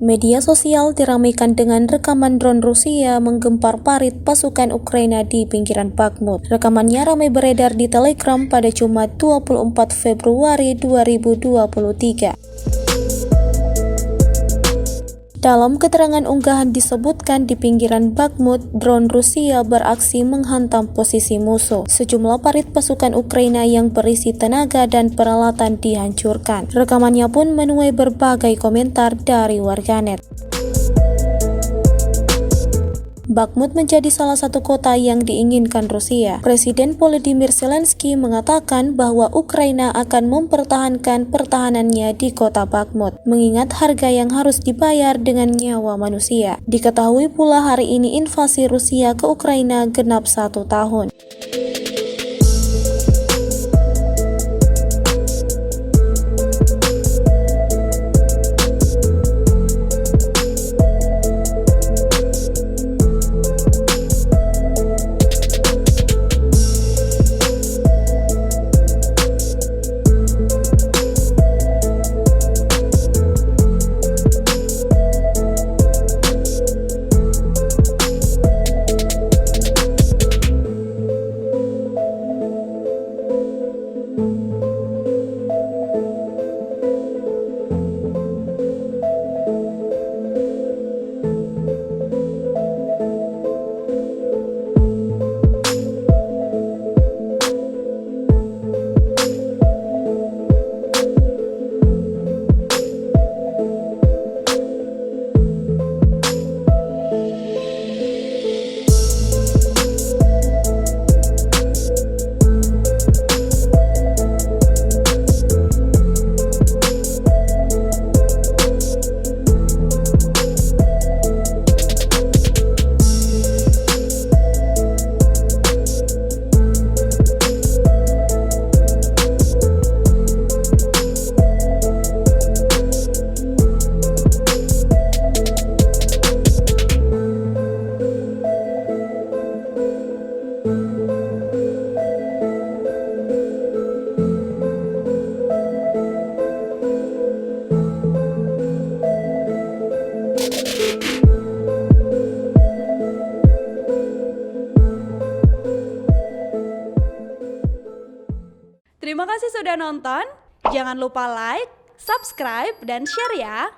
Media sosial diramaikan dengan rekaman drone Rusia menggempar parit pasukan Ukraina di pinggiran Bakhmut. Rekamannya ramai beredar di Telegram pada Jumat 24 Februari 2023. Dalam keterangan unggahan disebutkan di pinggiran Bakhmut, drone Rusia beraksi menghantam posisi musuh. Sejumlah parit pasukan Ukraina yang berisi tenaga dan peralatan dihancurkan. Rekamannya pun menuai berbagai komentar dari warganet. Bakhmut menjadi salah satu kota yang diinginkan Rusia. Presiden Volodymyr Zelensky mengatakan bahwa Ukraina akan mempertahankan pertahanannya di kota Bakhmut, mengingat harga yang harus dibayar dengan nyawa manusia. Diketahui pula hari ini invasi Rusia ke Ukraina genap 1 tahun. Terima kasih sudah nonton. Jangan lupa like, subscribe, dan share ya.